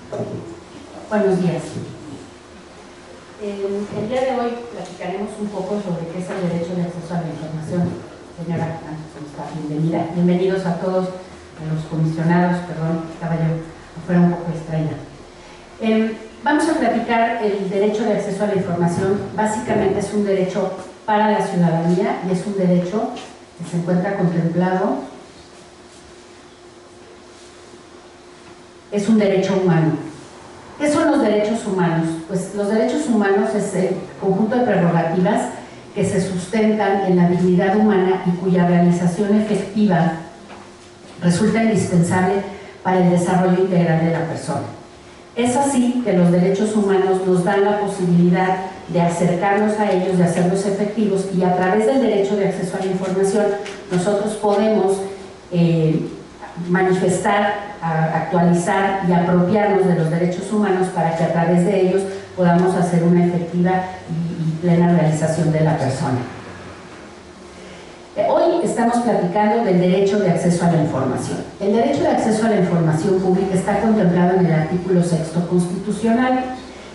Buenos días. El día de hoy platicaremos un poco sobre qué es el derecho de acceso a la información. Señora, bienvenida. Bienvenidos a todos, a los comisionados, perdón, estaba yo afuera un poco distraída. Vamos a platicar el derecho de acceso a la información. Básicamente es un derecho para la ciudadanía y es un derecho que se encuentra contemplado, es un derecho humano. ¿Qué son los derechos humanos? Pues los derechos humanos es el conjunto de prerrogativas que se sustentan en la dignidad humana y cuya realización efectiva resulta indispensable para el desarrollo integral de la persona. Es así que los derechos humanos nos dan la posibilidad de acercarnos a ellos, de hacerlos efectivos, y a través del derecho de acceso a la información nosotros podemos manifestar, actualizar y apropiarnos de los derechos humanos para que a través de ellos podamos hacer una efectiva y plena realización de la persona. Hoy estamos platicando del derecho de acceso a la información. El derecho de acceso a la información pública está contemplado en el artículo 6º constitucional.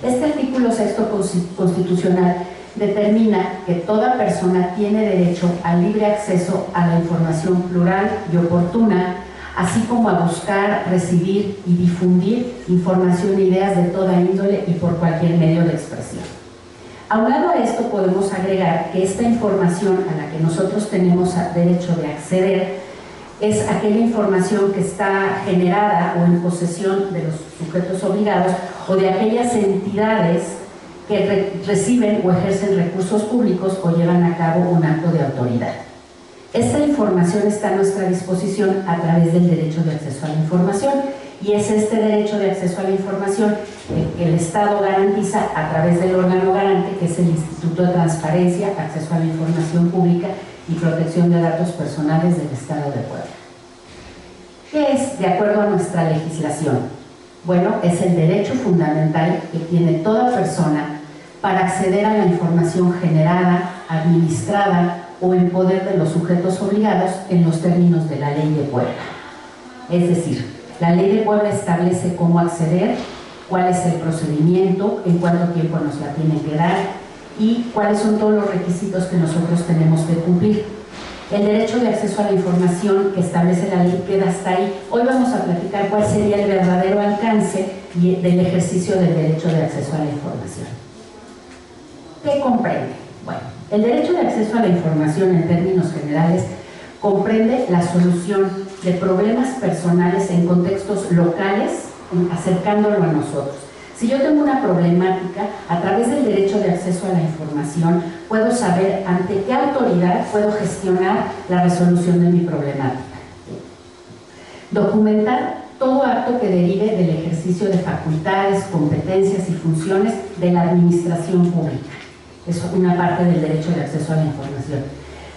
Este artículo 6º constitucional determina que toda persona tiene derecho al libre acceso a la información plural y oportuna, así como a buscar, recibir y difundir información e ideas de toda índole y por cualquier medio de expresión. Aunado a esto, podemos agregar que esta información a la que nosotros tenemos derecho de acceder es aquella información que está generada o en posesión de los sujetos obligados o de aquellas entidades que reciben o ejercen recursos públicos o llevan a cabo un acto de autoridad. Esta información está a nuestra disposición a través del derecho de acceso a la información, y es este derecho de acceso a la información que el Estado garantiza a través del órgano garante, que es el Instituto de Transparencia, Acceso a la Información Pública y Protección de Datos Personales del Estado de Puebla. ¿Qué es de acuerdo a nuestra legislación? Bueno, es el derecho fundamental que tiene toda persona para acceder a la información generada, administrada o en poder de los sujetos obligados en los términos de la Ley de Puebla. Es decir, la Ley de Puebla establece cómo acceder, cuál es el procedimiento, en cuánto tiempo nos la tienen que dar y cuáles son todos los requisitos que nosotros tenemos que cumplir. El derecho de acceso a la información que establece la ley queda hasta ahí. Hoy vamos a platicar cuál sería el verdadero alcance del ejercicio del derecho de acceso a la información. ¿Qué comprende? Bueno, el derecho de acceso a la información en términos generales comprende la solución de problemas personales en contextos locales, acercándolo a nosotros. Si yo tengo una problemática, a través del derecho de acceso a la información puedo saber ante qué autoridad puedo gestionar la resolución de mi problemática. Documentar todo acto que derive del ejercicio de facultades, competencias y funciones de la administración pública. Es una parte del derecho de acceso a la información.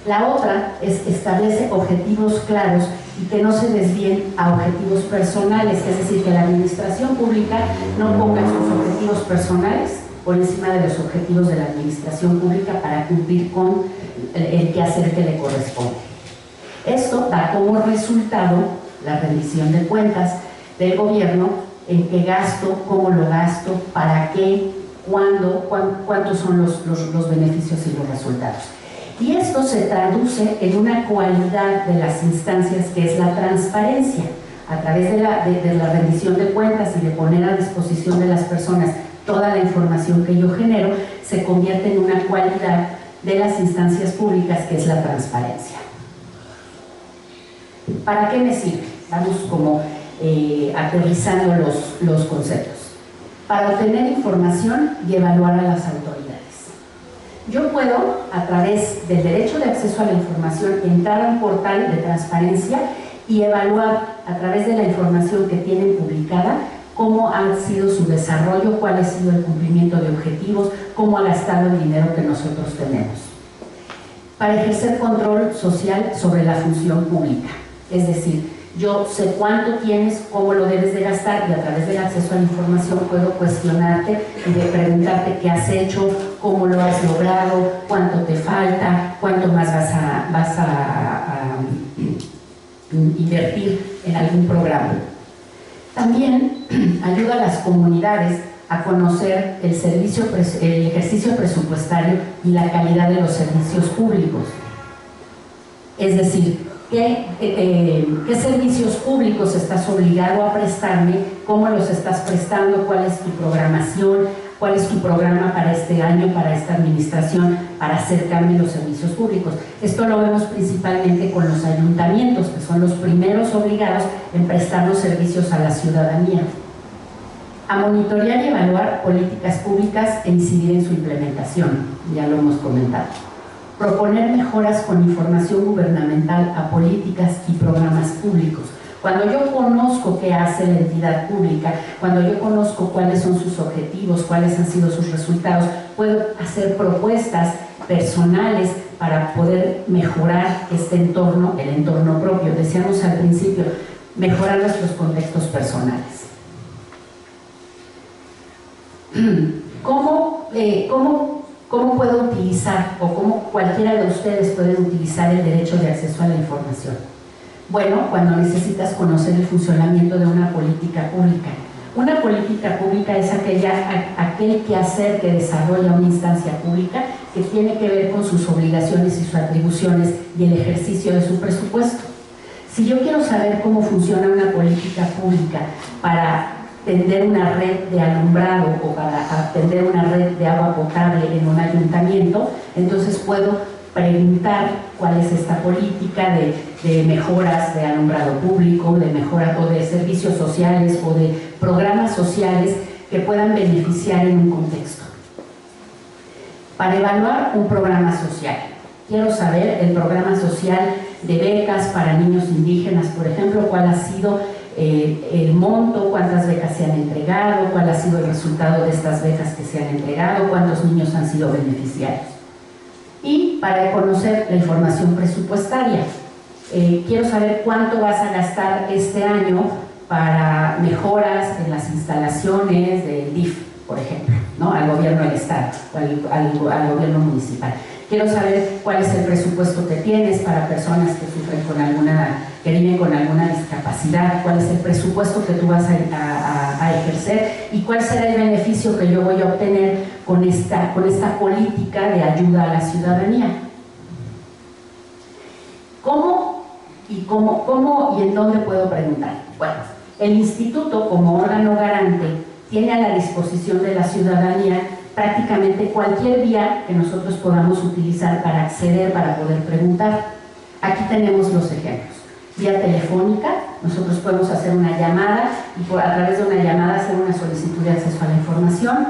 La otra establece objetivos claros y que no se desvíen a objetivos personales, es decir, que la administración pública no ponga sus objetivos personales por encima de los objetivos de la administración pública para cumplir con el quehacer que le corresponde. Esto da como resultado la rendición de cuentas del gobierno, en qué gasto, cómo lo gasto, para qué, cuándo, cuántos son los beneficios y los resultados. Y esto se traduce en una cualidad de las instancias que es la transparencia. A través de la rendición de cuentas y de poner a disposición de las personas toda la información que yo genero, se convierte en una cualidad de las instancias públicas que es la transparencia. ¿Para qué me sirve? Vamos como aterrizando los conceptos. Para obtener información y evaluar a las autoridades. Yo puedo, a través del derecho de acceso a la información, entrar a un portal de transparencia y evaluar a través de la información que tienen publicada cómo ha sido su desarrollo, cuál ha sido el cumplimiento de objetivos, cómo ha gastado el dinero que nosotros tenemos. Para ejercer control social sobre la función pública, es decir, yo sé cuánto tienes, cómo lo debes de gastar, y a través del acceso a la información puedo cuestionarte y de preguntarte qué has hecho, cómo lo has logrado, cuánto te falta, cuánto más vas a invertir en algún programa. También ayuda a las comunidades a conocer el ejercicio presupuestario y la calidad de los servicios públicos. Es decir, ¿qué servicios públicos estás obligado a prestarme? ¿Cómo los estás prestando? ¿Cuál es tu programación? ¿Cuál es tu programa para este año, para esta administración, para acercarme a los servicios públicos? Esto lo vemos principalmente con los ayuntamientos, que son los primeros obligados en prestar los servicios a la ciudadanía. A monitorear y evaluar políticas públicas e incidir en su implementación, ya lo hemos comentado. Proponer mejoras con información gubernamental a políticas y programas públicos. Cuando yo conozco qué hace la entidad pública, cuando yo conozco cuáles son sus objetivos, cuáles han sido sus resultados, puedo hacer propuestas personales para poder mejorar este entorno, el entorno propio. Decíamos al principio, mejorar nuestros contextos personales. ¿Cómo puedo utilizar, o cómo cualquiera de ustedes pueden utilizar el derecho de acceso a la información? Bueno, cuando necesitas conocer el funcionamiento de una política pública. Una política pública es aquel quehacer que desarrolla una instancia pública que tiene que ver con sus obligaciones y sus atribuciones y el ejercicio de su presupuesto. Si yo quiero saber cómo funciona una política pública para tender una red de alumbrado o para atender una red de agua potable en un ayuntamiento, entonces puedo preguntar cuál es esta política de mejoras de alumbrado público, de mejoras o de servicios sociales o de programas sociales que puedan beneficiar en un contexto. Para evaluar un programa social, quiero saber el programa social de becas para niños indígenas, por ejemplo, cuál ha sido el monto, cuántas becas se han entregado, cuál ha sido el resultado de estas becas que se han entregado, cuántos niños han sido beneficiarios. Y para conocer la información presupuestaria, quiero saber cuánto vas a gastar este año para mejoras en las instalaciones del DIF, por ejemplo, ¿no? Al gobierno del estado o al gobierno municipal. Quiero saber cuál es el presupuesto que tienes para personas que sufren que viven con alguna discapacidad, cuál es el presupuesto que tú vas a ejercer y cuál será el beneficio que yo voy a obtener con esta política de ayuda a la ciudadanía. ¿Cómo y en dónde puedo preguntar? Bueno, el instituto como órgano garante tiene a la disposición de la ciudadanía prácticamente cualquier vía que nosotros podamos utilizar para acceder, para poder preguntar. Aquí tenemos los ejemplos. Vía telefónica, nosotros podemos hacer una llamada y a través de una llamada hacer una solicitud de acceso a la información.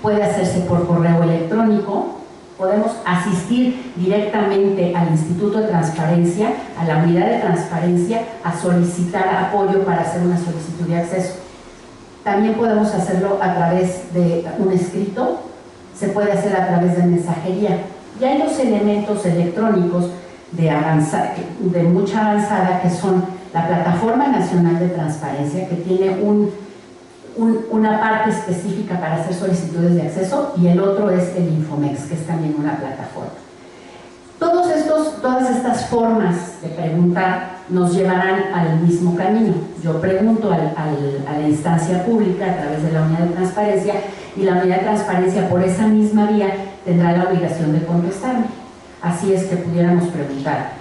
Puede hacerse por correo electrónico. Podemos asistir directamente al Instituto de Transparencia, a la unidad de transparencia, a solicitar apoyo para hacer una solicitud de acceso. También podemos hacerlo a través de un escrito, se puede hacer a través de mensajería. Ya hay los elementos electrónicos de mucha avanzada que son la Plataforma Nacional de Transparencia, que tiene una parte específica para hacer solicitudes de acceso, y el otro es el Infomex, que es también una plataforma. Todas estas formas de preguntar nos llevarán al mismo camino. Yo pregunto a la instancia pública a través de la unidad de transparencia, y la unidad de transparencia por esa misma vía tendrá la obligación de contestarme. Así es que pudiéramos preguntar,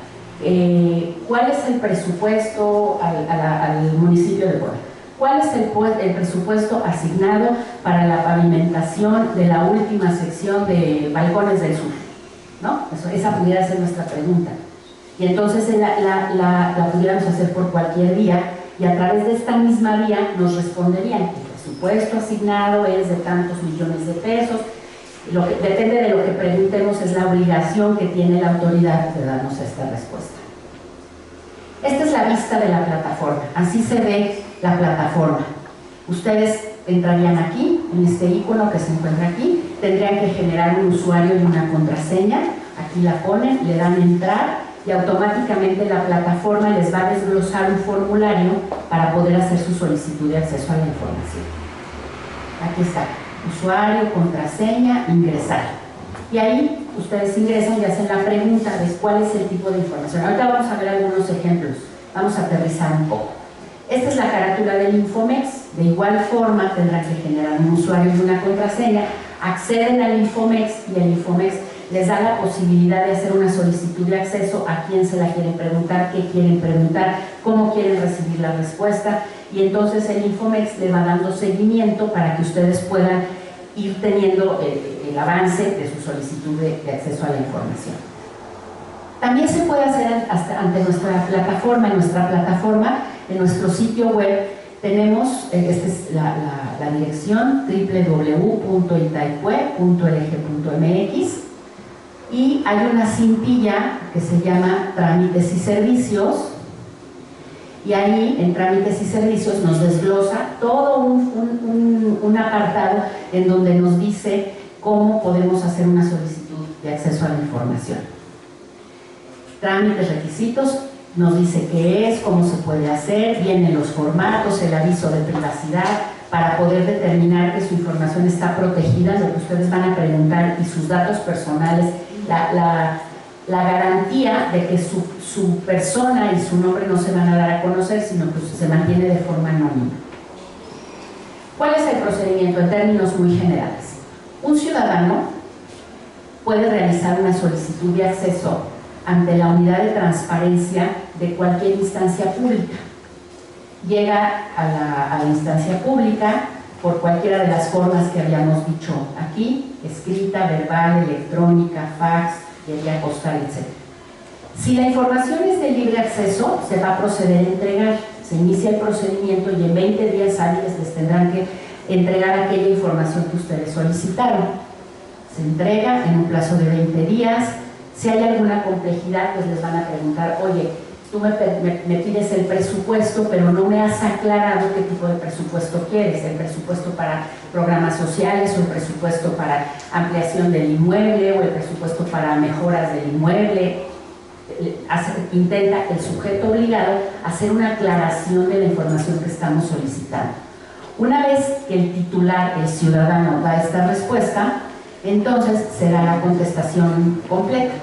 ¿cuál es el presupuesto al municipio de Puebla? ¿Cuál es el presupuesto asignado para la pavimentación de la última sección de Balcones del Sur? ¿No? Esa pudiera ser nuestra pregunta. Y entonces la pudiéramos hacer por cualquier vía, y a través de esta misma vía nos responderían: el presupuesto asignado es de tantos millones de pesos. Depende de lo que preguntemos, es la obligación que tiene la autoridad de darnos esta respuesta. Esta es la vista de la plataforma, así se ve la plataforma. Ustedes entrarían aquí, en este icono que se encuentra aquí, tendrían que generar un usuario y una contraseña. Aquí la ponen, le dan entrar y automáticamente la plataforma les va a desglosar un formulario para poder hacer su solicitud de acceso a la información. Aquí está, usuario, contraseña, ingresar. Y ahí ustedes ingresan y hacen la pregunta de cuál es el tipo de información. Ahorita vamos a ver algunos ejemplos, vamos a aterrizar un poco. Esta es la carátula del Infomex. De igual forma tendrán que generar un usuario y una contraseña, acceden al Infomex y el Infomex les da la posibilidad de hacer una solicitud de acceso, a quién se la quieren preguntar, qué quieren preguntar, cómo quieren recibir la respuesta, y entonces el Infomex le va dando seguimiento para que ustedes puedan ir teniendo el avance de su solicitud de acceso a la información. También se puede hacer ante nuestra plataforma. En nuestro sitio web tenemos, esta es la dirección, www.itaipue.lg.mx, y hay una cintilla que se llama Trámites y Servicios, y ahí en Trámites y Servicios nos desglosa todo un apartado en donde nos dice cómo podemos hacer una solicitud de acceso a la información. Trámites, requisitos, nos dice qué es, cómo se puede hacer, vienen los formatos, el aviso de privacidad, para poder determinar que su información está protegida, lo que ustedes van a preguntar, y sus datos personales, la garantía de que su persona y su nombre no se van a dar a conocer, sino que se mantiene de forma anónima. ¿Cuál es el procedimiento en términos muy generales? Un ciudadano puede realizar una solicitud de acceso ante la unidad de transparencia de cualquier instancia pública. Llega a la instancia pública por cualquiera de las formas que habíamos dicho aquí, escrita, verbal, electrónica, fax, vía postal, etc. Si la información es de libre acceso, se va a proceder a entregar. Se inicia el procedimiento y en 20 días hábiles les tendrán que entregar aquella información que ustedes solicitaron. Se entrega en un plazo de 20 días. Si hay alguna complejidad, pues les van a preguntar, oye, tú me pides el presupuesto, pero no me has aclarado qué tipo de presupuesto quieres, el presupuesto para programas sociales, o el presupuesto para ampliación del inmueble, o el presupuesto para mejoras del inmueble. Intenta el sujeto obligado hacer una aclaración de la información que estamos solicitando. Una vez que el titular, el ciudadano, da esta respuesta, entonces será la contestación completa.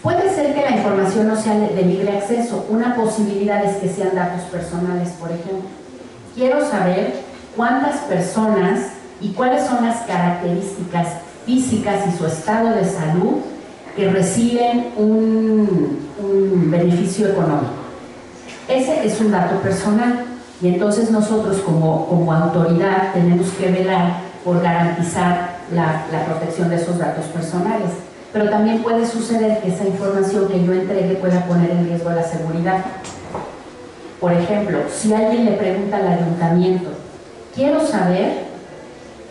Puede ser que la información no sea de libre acceso. Una posibilidad es que sean datos personales, por ejemplo. Quiero saber cuántas personas y cuáles son las características físicas y su estado de salud que reciben un beneficio económico. Ese es un dato personal, y entonces nosotros como autoridad tenemos que velar por garantizar la protección de esos datos personales. Pero también puede suceder que esa información que yo entregue pueda poner en riesgo la seguridad. Por ejemplo, si alguien le pregunta al ayuntamiento, quiero saber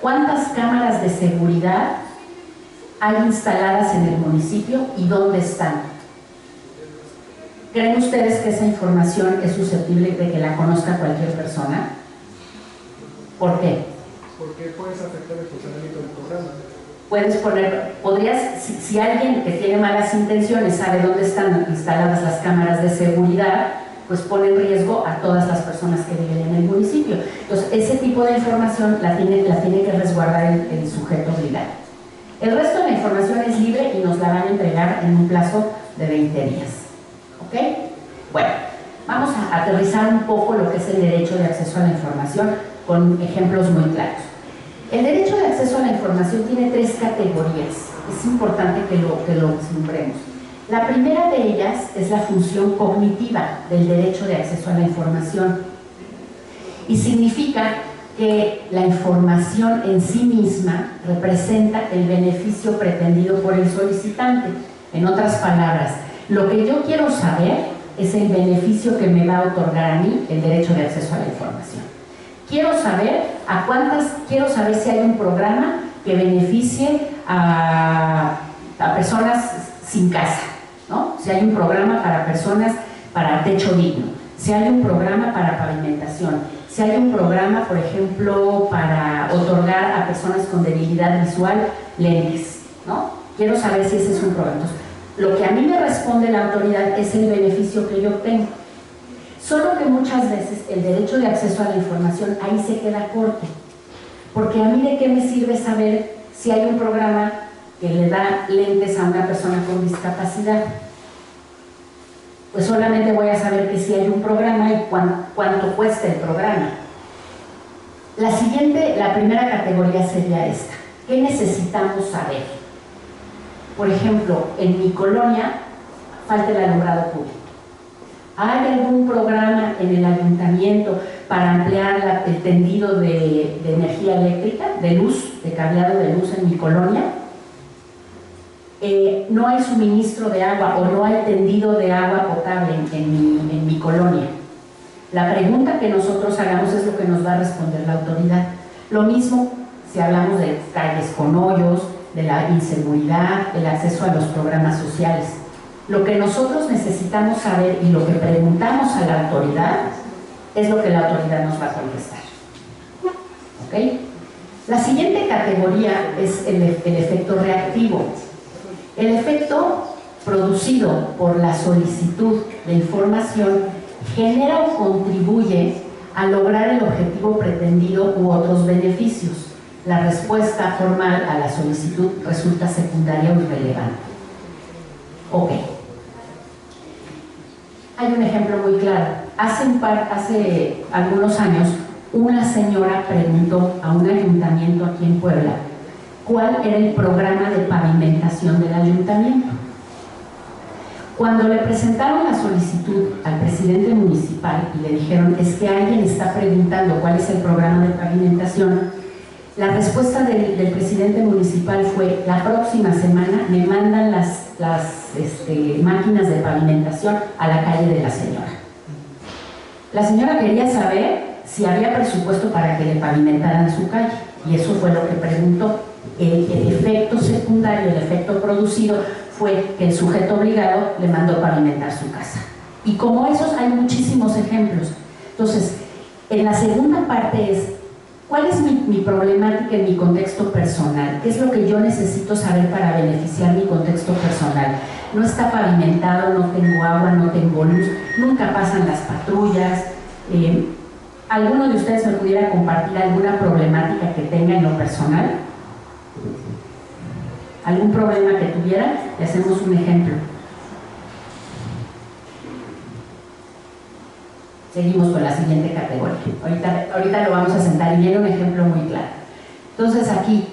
cuántas cámaras de seguridad hay instaladas en el municipio y dónde están. ¿Creen ustedes que esa información es susceptible de que la conozca cualquier persona? ¿Por qué? Porque puedes afectar el funcionamiento del programa. Si alguien que tiene malas intenciones sabe dónde están instaladas las cámaras de seguridad, pues pone en riesgo a todas las personas que viven en el municipio. Entonces, ese tipo de información la tiene que resguardar el sujeto obligado. El resto de la información es libre y nos la van a entregar en un plazo de 20 días. ¿Ok? Bueno, vamos a aterrizar un poco lo que es el derecho de acceso a la información con ejemplos muy claros. El derecho de acceso a la información tiene 3 categorías. Es importante que lo vislumbremos. La primera de ellas es la función cognitiva del derecho de acceso a la información. Y significa que la información en sí misma representa el beneficio pretendido por el solicitante. En otras palabras, lo que yo quiero saber es el beneficio que me va a otorgar a mí el derecho de acceso a la información. Quiero saber si hay un programa que beneficie a personas sin casa, ¿no? Si hay un programa para personas para techo digno, si hay un programa para pavimentación, si hay un programa, por ejemplo, para otorgar a personas con debilidad visual lentes, ¿no? Quiero saber si ese es un programa. Entonces, lo que a mí me responde la autoridad es el beneficio que yo obtengo. Solo que muchas veces el derecho de acceso a la información ahí se queda corto, porque a mí de qué me sirve saber si hay un programa que le da lentes a una persona con discapacidad. pues solamente voy a saber que sí hay un programa y cuánto cuesta el programa. La primera categoría sería esta. ¿Qué necesitamos saber? Por ejemplo, en mi colonia falta el alumbrado público. ¿Hay algún programa en el ayuntamiento para ampliar el tendido de energía eléctrica, de luz, de cableado de luz en mi colonia? No hay suministro de agua o no hay tendido de agua potable en mi colonia. La pregunta que nosotros hagamos es lo que nos va a responder la autoridad. Lo mismo si hablamos de calles con hoyos, de la inseguridad, el acceso a los programas sociales. Lo que nosotros necesitamos saber y lo que preguntamos a la autoridad es lo que la autoridad nos va a contestar. ¿Ok? La siguiente categoría es el efecto reactivo. El efecto producido por la solicitud de información genera o contribuye a lograr el objetivo pretendido u otros beneficios. La respuesta formal a la solicitud resulta secundaria o irrelevante. Ok. Hay un ejemplo muy claro. Hace algunos años, una señora preguntó a un ayuntamiento aquí en Puebla cuál era el programa de pavimentación del ayuntamiento. Cuando le presentaron la solicitud al presidente municipal y le dijeron, es que alguien está preguntando cuál es el programa de pavimentación, la respuesta del presidente municipal fue, la próxima semana me mandan las máquinas de pavimentación a la calle de la señora. La señora quería saber si había presupuesto para que le pavimentaran su calle, y eso fue lo que preguntó. El efecto secundario, el efecto producido, fue que el sujeto obligado le mandó pavimentar su casa. Y como esos hay muchísimos ejemplos. Entonces, en la segunda parte es, ¿cuál es mi problemática en mi contexto personal? ¿Qué es lo que yo necesito saber para beneficiar mi contexto personal? No está pavimentado, no tengo agua, no tengo luz, nunca pasan las patrullas. ¿Alguno de ustedes me pudiera compartir alguna problemática que tenga en lo personal? ¿Algún problema que tuviera? Le hacemos un ejemplo. Seguimos con la siguiente categoría. Ahorita lo vamos a sentar y viene un ejemplo muy claro. Entonces aquí,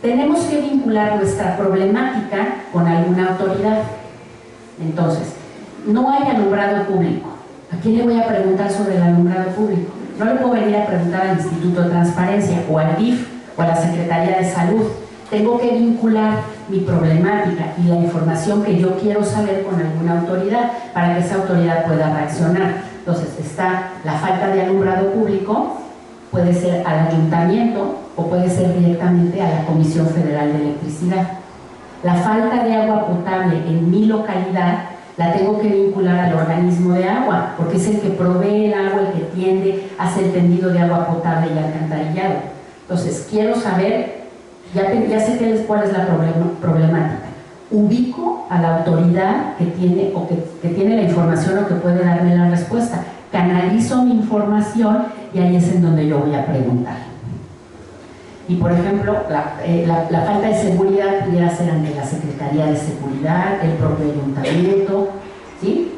tenemos que vincular nuestra problemática con alguna autoridad. Entonces, no hay alumbrado público. ¿A quién le voy a preguntar sobre el alumbrado público? No le puedo venir a preguntar al Instituto de Transparencia o al DIF o a la Secretaría de Salud. Tengo que vincular mi problemática y la información que yo quiero saber con alguna autoridad para que esa autoridad pueda reaccionar. Entonces está la falta de alumbrado público, puede ser al ayuntamiento o puede ser directamente a la Comisión Federal de Electricidad. La falta de agua potable en mi localidad la tengo que vincular al organismo de agua, porque es el que provee el agua, el que tiende a hacer el tendido de agua potable y alcantarillado. Entonces quiero saber, ya sé cuál es la problemática. Ubico a la autoridad que tiene, que tiene la información o que puede darme la respuesta. Canalizo mi información y ahí es en donde yo voy a preguntar. Y por ejemplo, la falta de seguridad pudiera ser ante la Secretaría de Seguridad, el propio ayuntamiento, ¿sí?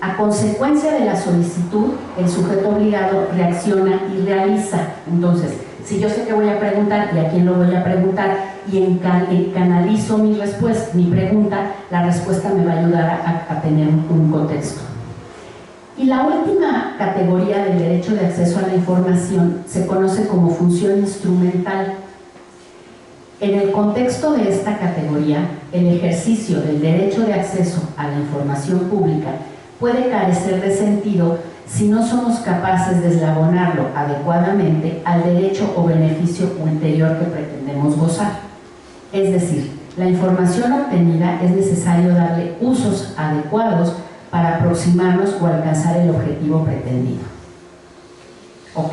A consecuencia de la solicitud, el sujeto obligado reacciona y realiza. Entonces, si yo sé que voy a preguntar y a quién lo voy a preguntar y canalizo mi respuesta, mi pregunta, la respuesta me va a ayudar a tener un contexto. Y la última categoría del derecho de acceso a la información se conoce como función instrumental. En el contexto de esta categoría, el ejercicio del derecho de acceso a la información pública puede carecer de sentido si no somos capaces de eslabonarlo adecuadamente al derecho o beneficio ulterior que pretendemos gozar. Es decir, la información obtenida es necesario darle usos adecuados para aproximarnos o alcanzar el objetivo pretendido. Ok,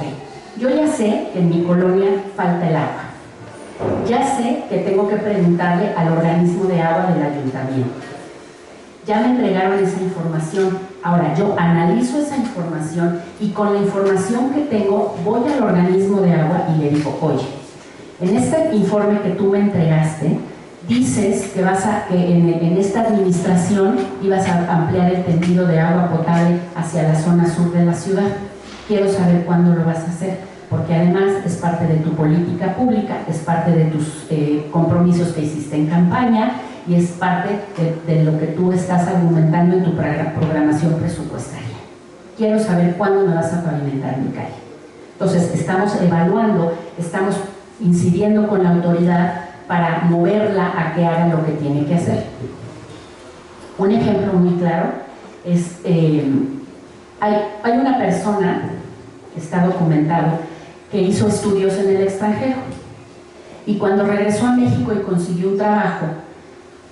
yo ya sé que en mi colonia falta el agua. Ya sé que tengo que preguntarle al organismo de agua del ayuntamiento. Ya me entregaron esa información. Ahora yo analizo esa información y con la información que tengo voy al organismo de agua y le digo, oye, en este informe que tú me entregaste, dices que en esta administración ibas a ampliar el tendido de agua potable hacia la zona sur de la ciudad. Quiero saber cuándo lo vas a hacer, porque además es parte de tu política pública, es parte de tus compromisos que hiciste en campaña y es parte de lo que tú estás argumentando en tu programación presupuestaria. Quiero saber cuándo me vas a pavimentar mi calle. Entonces, estamos evaluando, estamos incidiendo con la autoridad para moverla a que haga lo que tiene que hacer. Un ejemplo muy claro es, hay una persona, está documentado, que hizo estudios en el extranjero y cuando regresó a México y consiguió un trabajo,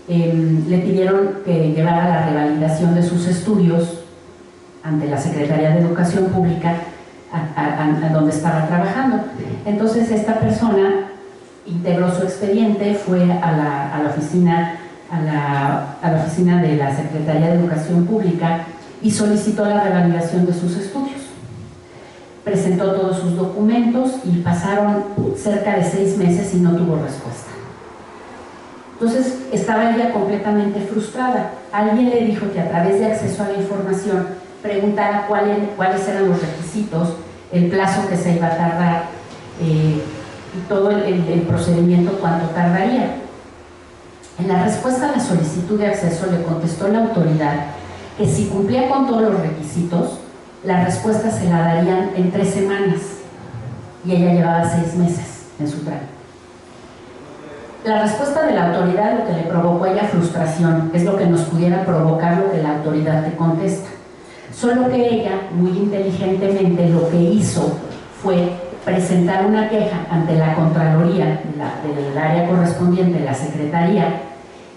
le pidieron que llevara la revalidación de sus estudios ante la Secretaría de Educación Pública a donde estaba trabajando. Entonces esta persona integró su expediente, fue a la oficina de la Secretaría de Educación Pública y solicitó la revalidación de sus estudios. Presentó todos sus documentos y pasaron cerca de 6 meses y no tuvo respuesta. Entonces estaba ella completamente frustrada. Alguien le dijo que a través de acceso a la información preguntara cuáles eran los requisitos, el plazo que se iba a tardar y todo el procedimiento cuánto tardaría. En la respuesta a la solicitud de acceso le contestó la autoridad que si cumplía con todos los requisitos, la respuesta se la darían en 3 semanas y ella llevaba 6 meses en su trámite. La respuesta de la autoridad lo que le provocó a ella frustración, es lo que nos pudiera provocar lo que la autoridad te contesta. Solo que ella, muy inteligentemente, lo que hizo fue presentar una queja ante la Contraloría del área correspondiente, la Secretaría,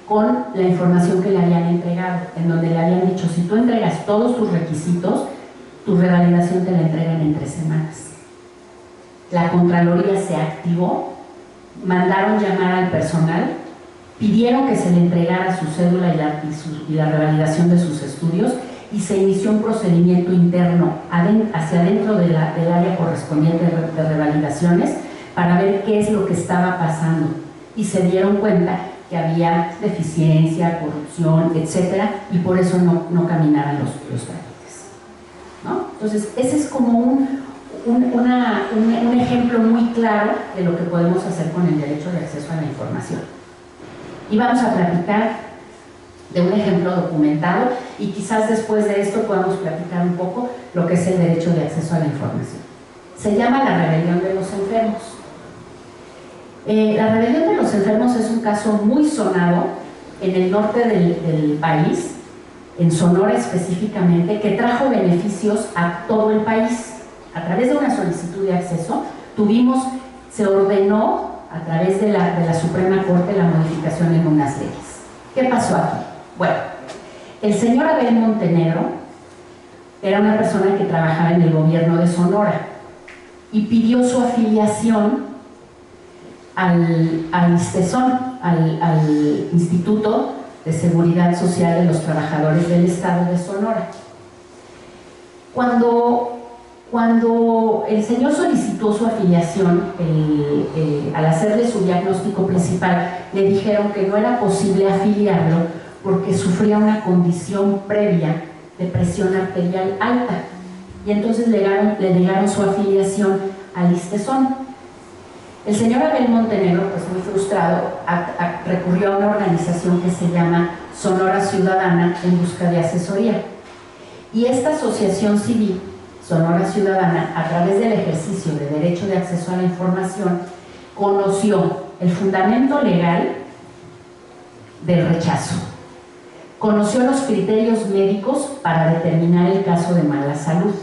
con la información que le habían entregado, en donde le habían dicho, si tú entregas todos tus requisitos, tu revalidación te la entregan en 3 semanas. La Contraloría se activó, mandaron llamar al personal, pidieron que se le entregara su cédula y la revalidación de sus estudios y se inició un procedimiento interno hacia adentro del área correspondiente de revalidaciones para ver qué es lo que estaba pasando y se dieron cuenta que había deficiencia, corrupción, etcétera, y por eso no caminaban los trámites, ¿no? Entonces, ese es como un ejemplo muy claro de lo que podemos hacer con el derecho de acceso a la información. Y vamos a platicar de un ejemplo documentado y quizás después de esto podamos platicar un poco lo que es el derecho de acceso a la información. Se llama la rebelión de los enfermos. La rebelión de los enfermos es un caso muy sonado en el norte del país, en Sonora específicamente, que trajo beneficios a todo el país. A través de una solicitud de acceso, se ordenó a través de la Suprema Corte la modificación en unas leyes. ¿Qué pasó aquí? Bueno, el señor Abel Montenegro era una persona que trabajaba en el gobierno de Sonora y pidió su afiliación al ISTESON, al Instituto de Seguridad Social de los Trabajadores del Estado de Sonora. Cuando el señor solicitó su afiliación, al hacerle su diagnóstico principal, le dijeron que no era posible afiliarlo porque sufría una condición previa de presión arterial alta. Y entonces le negaron su afiliación al ISTESON. El señor Abel Montenegro, pues muy frustrado, recurrió a una organización que se llama Sonora Ciudadana en busca de asesoría. Y esta asociación civil, Sonora Ciudadana, a través del ejercicio de derecho de acceso a la información, conoció el fundamento legal del rechazo, conoció los criterios médicos para determinar el caso de mala salud,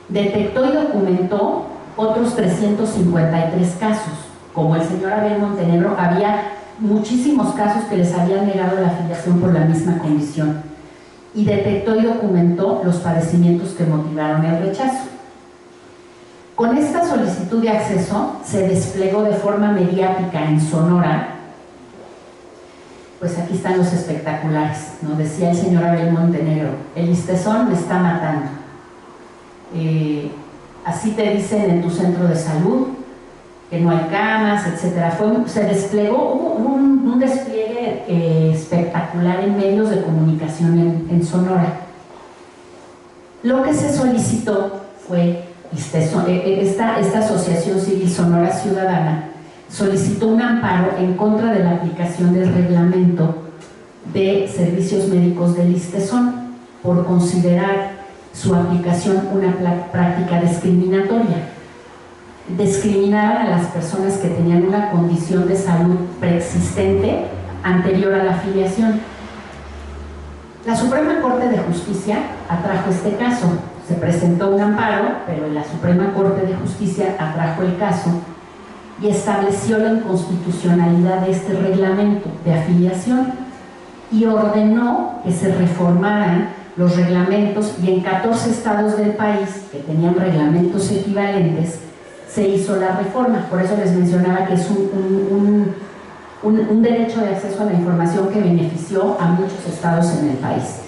detectó y documentó otros 353 casos. Como el señor Abel Montenegro, había muchísimos casos que les habían negado la afiliación por la misma condición, y detectó y documentó los padecimientos que motivaron el rechazo. Con esta solicitud de acceso se desplegó de forma mediática en Sonora. Pues aquí están los espectaculares, ¿no? Decía el señor Abel Montenegro, el ISTESON me está matando. Así te dicen en tu centro de salud, que no hay camas, etc. Se desplegó, hubo un un despliegue espectacular en medios de comunicación en Sonora. Lo que se solicitó fue, esta Asociación Civil Sonora Ciudadana solicitó un amparo en contra de la aplicación del reglamento de servicios médicos del ISSSTESON por considerar su aplicación una práctica discriminatoria. Discriminaban a las personas que tenían una condición de salud preexistente anterior a la afiliación. La Suprema Corte de Justicia atrajo este caso. Se presentó un amparo, pero la Suprema Corte de Justicia atrajo el caso y estableció la inconstitucionalidad de este reglamento de afiliación y ordenó que se reformaran los reglamentos, y en 14 estados del país que tenían reglamentos equivalentes se hizo la reforma. Por eso les mencionaba que es un derecho de acceso a la información que benefició a muchos estados en el país.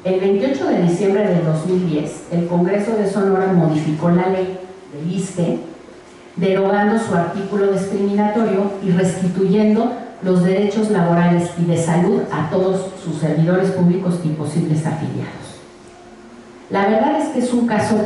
El 28 de diciembre del 2010, el Congreso de Sonora modificó la ley del ISSSTE, derogando su artículo discriminatorio y restituyendo los derechos laborales y de salud a todos sus servidores públicos y posibles afiliados. La verdad es que es un caso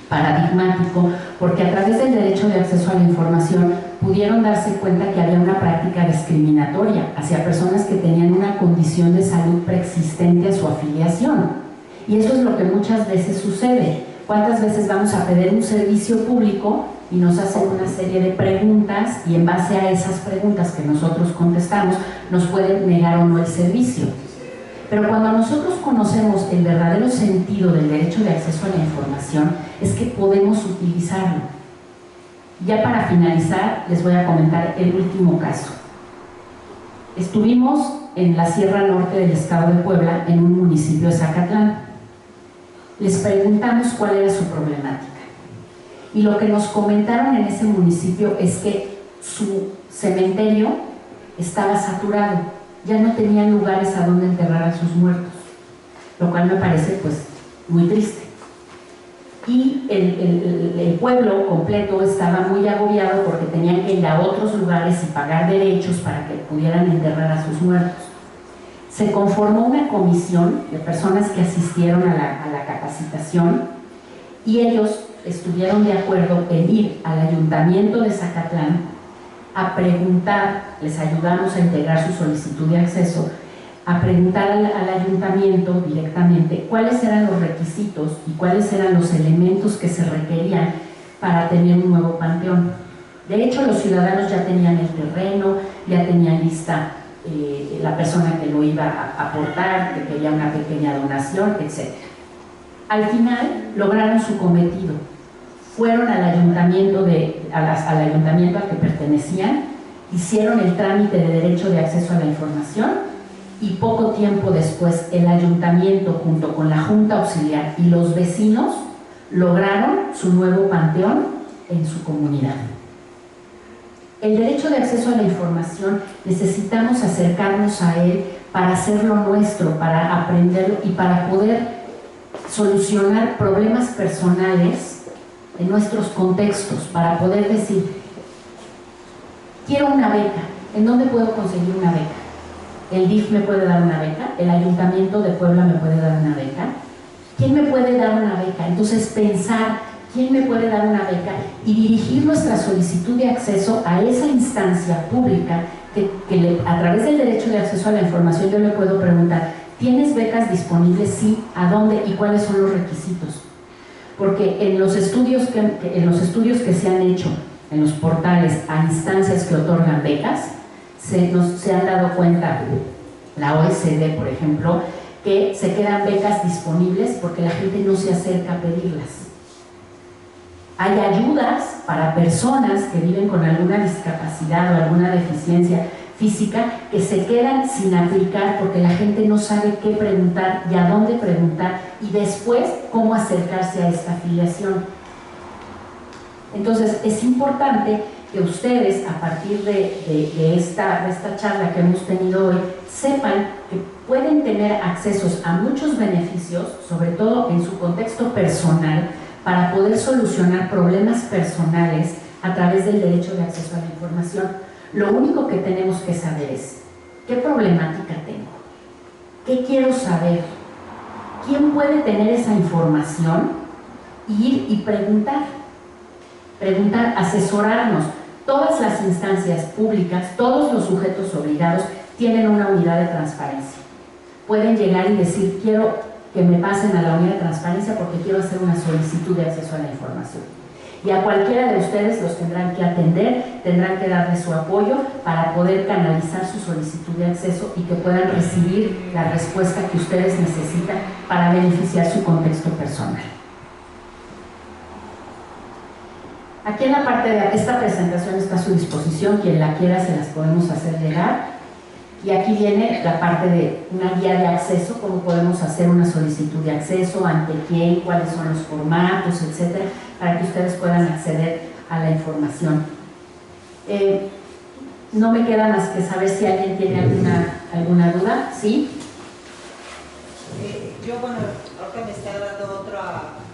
paradigmático, porque a través del derecho de acceso a la información pudieron darse cuenta que había una práctica discriminatoria hacia personas que tenían una condición de salud preexistente a su afiliación. Y eso es lo que muchas veces sucede. ¿Cuántas veces vamos a pedir un servicio público y nos hacen una serie de preguntas, y en base a esas preguntas que nosotros contestamos nos pueden negar o no el servicio? Pero cuando nosotros conocemos el verdadero sentido del derecho de acceso a la información, es que podemos utilizarlo. Ya para finalizar, les voy a comentar el último caso. Estuvimos en la Sierra Norte del estado de Puebla, en un municipio de Zacatlán. Les preguntamos cuál era su problemática. Y lo que nos comentaron en ese municipio es que su cementerio estaba saturado, ya no tenían lugares a donde enterrar a sus muertos, lo cual me parece pues muy triste. Y el pueblo completo estaba muy agobiado porque tenían que ir a otros lugares y pagar derechos para que pudieran enterrar a sus muertos. Se conformó una comisión de personas que asistieron a la capacitación, y ellos estuvieron de acuerdo en ir al ayuntamiento de Zacatlán a preguntar, les ayudamos a integrar su solicitud de acceso, a preguntar al ayuntamiento directamente cuáles eran los requisitos y cuáles eran los elementos que se requerían para tener un nuevo panteón. De hecho, los ciudadanos ya tenían el terreno, ya tenían lista la persona que lo iba a aportar, que quería una pequeña donación, etc. Al final lograron su cometido. Fueron al ayuntamiento, al ayuntamiento al que pertenecían, hicieron el trámite de derecho de acceso a la información, y poco tiempo después el ayuntamiento, junto con la Junta Auxiliar y los vecinos, lograron su nuevo panteón en su comunidad. El derecho de acceso a la información necesitamos acercarnos a él para hacerlo nuestro, para aprenderlo y para poder solucionar problemas personales en nuestros contextos, para poder decir, quiero una beca, ¿en dónde puedo conseguir una beca? ¿El DIF me puede dar una beca? ¿El Ayuntamiento de Puebla me puede dar una beca? ¿Quién me puede dar una beca? Entonces pensar, ¿quién me puede dar una beca? Y dirigir nuestra solicitud de acceso a esa instancia pública que a través del derecho de acceso a la información yo le puedo preguntar, ¿tienes becas disponibles? Sí, ¿a dónde? ¿Y cuáles son los requisitos? Porque en los estudios que se han hecho en los portales a instancias que otorgan becas, se han dado cuenta, la OECD por ejemplo, que se quedan becas disponibles porque la gente no se acerca a pedirlas. Hay ayudas para personas que viven con alguna discapacidad o alguna deficiencia física que se quedan sin aplicar porque la gente no sabe qué preguntar y a dónde preguntar, y después cómo acercarse a esta afiliación. Entonces es importante que ustedes, a partir de esta charla que hemos tenido hoy, sepan que pueden tener accesos a muchos beneficios, sobre todo en su contexto personal, para poder solucionar problemas personales a través del derecho de acceso a la información. Lo único que tenemos que saber es qué problemática tengo, qué quiero saber, quién puede tener esa información, ir y preguntar, asesorarnos. Todas las instancias públicas, todos los sujetos obligados tienen una unidad de transparencia. Pueden llegar y decir, quiero que me pasen a la unidad de transparencia porque quiero hacer una solicitud de acceso a la información. Y a cualquiera de ustedes los tendrán que atender, tendrán que darle su apoyo para poder canalizar su solicitud de acceso y que puedan recibir la respuesta que ustedes necesitan para beneficiar su contexto personal. Aquí en la parte de esta presentación está a su disposición, quien la quiera se las podemos hacer llegar. Y aquí viene la parte de una guía de acceso, cómo podemos hacer una solicitud de acceso, ante quién, cuáles son los formatos, etcétera, para que ustedes puedan acceder a la información. No me queda más que saber si alguien tiene alguna duda. ¿Sí? Yo, bueno, ahorita me está dando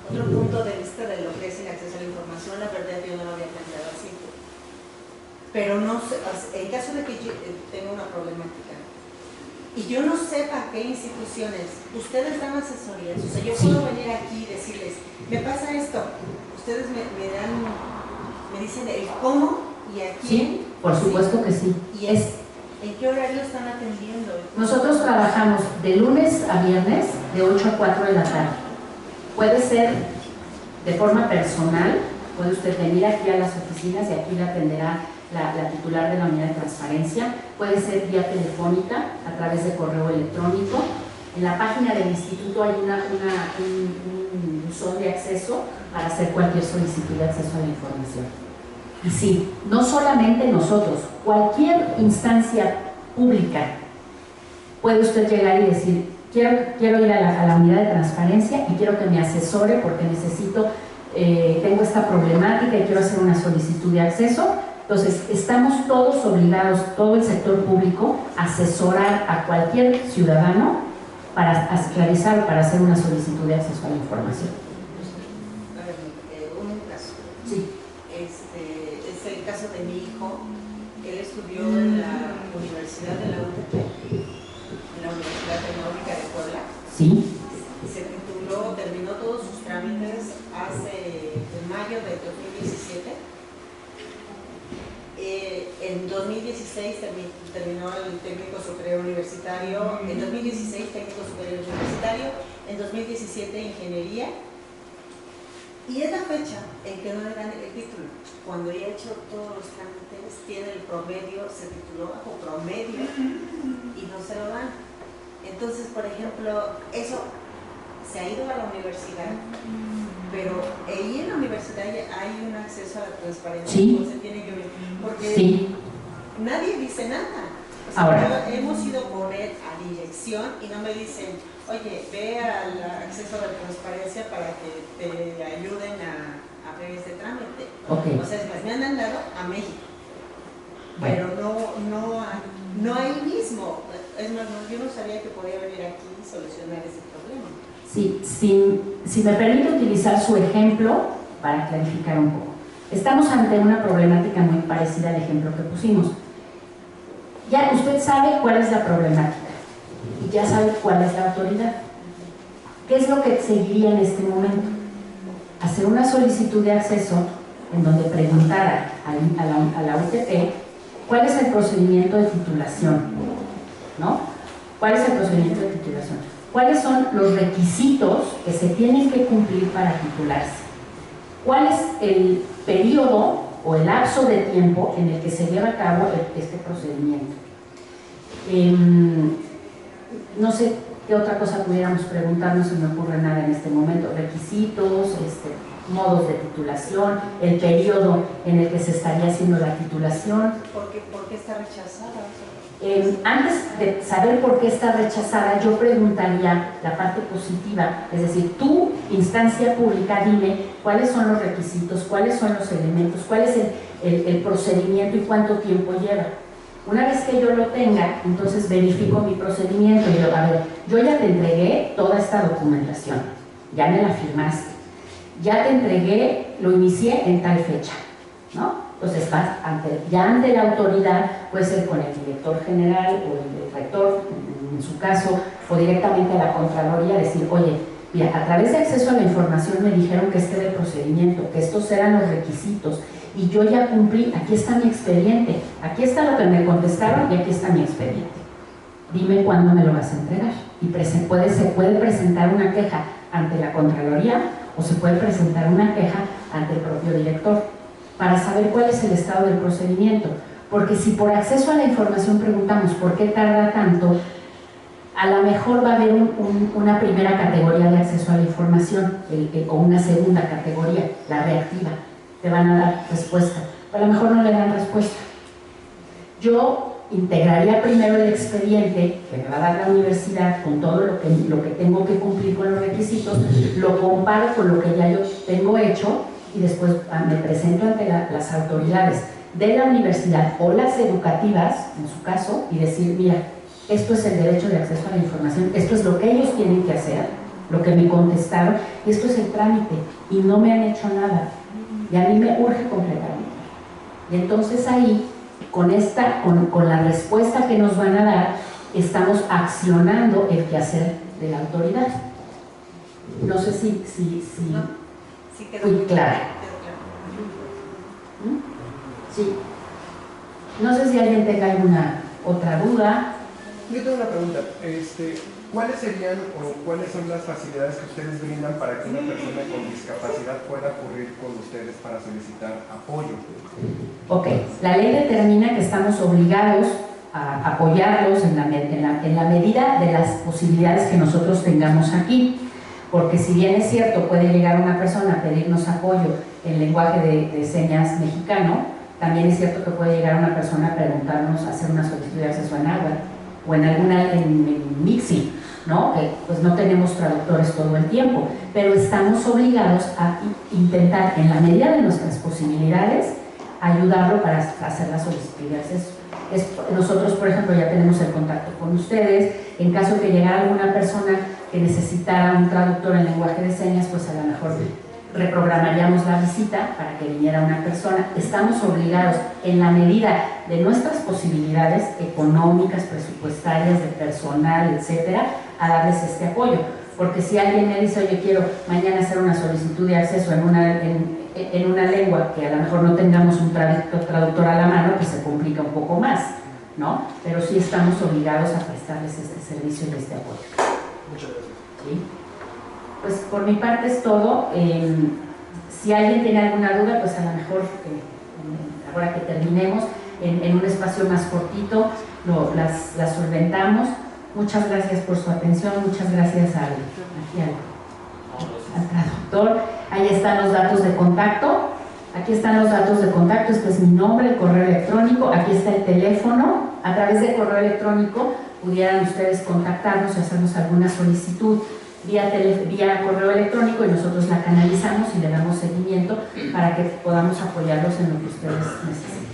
otro punto de vista de lo que es el acceso a la información. La verdad, yo no lo había planteado así. Pero no sé, en caso de que yo tenga una problemática y yo no sepa qué instituciones, ustedes dan asesorías, o sea, yo puedo venir aquí y decirles, me pasa esto, ustedes me dicen el cómo y a quién. Sí, por supuesto que sí. ¿Y en qué horario están atendiendo? Nosotros trabajamos de lunes a viernes de 8 a 4 de la tarde. Puede ser de forma personal, puede usted venir aquí a las oficinas y aquí la atenderá la titular de la unidad de transparencia. Puede ser vía telefónica, a través de correo electrónico. En la página del instituto hay un buzón de acceso para hacer cualquier solicitud de acceso a la información. Y sí, no solamente nosotros, cualquier instancia pública puede usted llegar y decir, quiero ir a la unidad de transparencia y quiero que me asesore porque necesito, tengo esta problemática y quiero hacer una solicitud de acceso. Entonces, estamos todos obligados, todo el sector público, a asesorar a cualquier ciudadano para realizar, para hacer una solicitud de acceso a la información. A ver, un caso. Sí. Es el caso de mi hijo. Él estudió en la Universidad de la UTP, en la Universidad Tecnológica de Puebla. Sí. Se tituló, terminó todos sus trámites en mayo de 2017. En 2016 terminó el técnico superior universitario, en 2016 técnico superior universitario, en 2017 ingeniería, y es la fecha en que no le dan el título. Cuando ya ha hecho todos los trámites, tiene el promedio, se tituló bajo promedio y no se lo dan. Entonces, por ejemplo, eso se ha ido a la universidad, pero ahí en la universidad hay un acceso a la transparencia. Sí. Se tiene que ver, porque Sí. nadie dice nada. O sea, Ahora, hemos ido por él a dirección y no me dicen, oye, ve al acceso a la transparencia para que te ayuden a ver este trámite. ok. O sea, es más, me han mandado a México, Bueno. pero no ahí mismo. Es más, yo no sabía que podía venir aquí y solucionar ese problema. Sí, si me permite utilizar su ejemplo para clarificar un poco. Estamos ante una problemática muy parecida al ejemplo que pusimos. Ya usted sabe cuál es la problemática y ya sabe cuál es la autoridad. ¿Qué es lo que seguiría en este momento? Hacer una solicitud de acceso en donde preguntara a la UTP cuál es el procedimiento de titulación, ¿no? ¿Cuál es el procedimiento de titulación? ¿Cuáles son los requisitos que se tienen que cumplir para titularse? ¿Cuál es el periodo o el lapso de tiempo en el que se lleva a cabo este procedimiento? No sé qué otra cosa pudiéramos preguntar, no se me ocurre nada en este momento. Requisitos, modos de titulación, el periodo en el que se estaría haciendo la titulación. ¿Por qué está rechazada? Antes de saber por qué está rechazada, yo preguntaría la parte positiva, es decir, tú, instancia pública, dime cuáles son los requisitos, cuáles son los elementos, cuál es el procedimiento y cuánto tiempo lleva. Una vez que yo lo tenga, entonces verifico mi procedimiento y yo, a ver, yo ya te entregué toda esta documentación, ya me la firmaste, ya te entregué, lo inicié en tal fecha, ¿no? Entonces vas ya ante la autoridad, puede ser con el director general o el rector, en su caso, o directamente a la Contraloría, decir, oye, mira, a través de acceso a la información me dijeron que este era el procedimiento, que estos eran los requisitos, y yo ya cumplí, aquí está mi expediente, aquí está lo que me contestaron y aquí está mi expediente. Dime cuándo me lo vas a entregar. Y se puede presentar una queja ante la Contraloría o se puede presentar una queja ante el propio director para saber cuál es el estado del procedimiento. Porque si por acceso a la información preguntamos por qué tarda tanto, a lo mejor va a haber una primera categoría de acceso a la información o una segunda categoría, la reactiva. Te van a dar respuesta, o a lo mejor no le dan respuesta. Yo integraría primero el expediente que me va a dar la universidad con todo lo que tengo que cumplir con los requisitos, lo comparo con lo que ya yo tengo hecho y después me presento ante las autoridades de la universidad o las educativas, en su caso, y decir, mira, esto es el derecho de acceso a la información, esto es lo que ellos tienen que hacer, lo que me contestaron, y esto es el trámite, y no me han hecho nada, y a mí me urge completamente. Y entonces ahí, con la respuesta que nos van a dar, estamos accionando el quehacer de la autoridad. No sé si fui clara. Sí. No sé si alguien tenga alguna otra duda. Yo tengo una pregunta. ¿Cuáles serían o cuáles son las facilidades que ustedes brindan para que una persona con discapacidad pueda acudir con ustedes para solicitar apoyo? Ok, la ley determina que estamos obligados a apoyarlos en la medida de las posibilidades que nosotros tengamos aquí, porque si bien es cierto, puede llegar una persona a pedirnos apoyo en lenguaje de señas mexicano, también es cierto que puede llegar una persona a preguntarnos, hacer una solicitud de acceso en náhuatl o en Mixi, ¿no? Que pues no tenemos traductores todo el tiempo, pero estamos obligados a intentar, en la medida de nuestras posibilidades, ayudarlo para hacer la solicitud de acceso. Nosotros, por ejemplo, ya tenemos el contacto con ustedes. En caso que llegara alguna persona que necesitara un traductor en lenguaje de señas, pues a lo mejor reprogramaríamos la visita para que viniera una persona. Estamos obligados, en la medida de nuestras posibilidades económicas, presupuestarias, de personal, etcétera, a darles este apoyo. Porque si alguien me dice, oye, quiero mañana hacer una solicitud de acceso en una lengua que a lo mejor no tengamos un traductor a la mano, pues se complica un poco más, ¿no? Pero sí estamos obligados a prestarles este servicio y este apoyo. Muchas gracias. ¿Sí? Pues por mi parte es todo. Si alguien tiene alguna duda, pues a lo mejor ahora que terminemos en un espacio más cortito las solventamos. Muchas gracias por su atención, muchas gracias al traductor. Ahí están los datos de contacto. Aquí están los datos de contacto. Este es mi nombre, el correo electrónico. Aquí está el teléfono. A través del correo electrónico pudieran ustedes contactarnos y hacernos alguna solicitud vía correo electrónico y nosotros la canalizamos y le damos seguimiento para que podamos apoyarlos en lo que ustedes necesiten.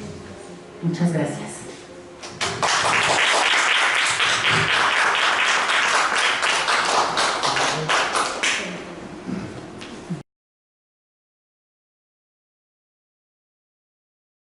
Muchas gracias.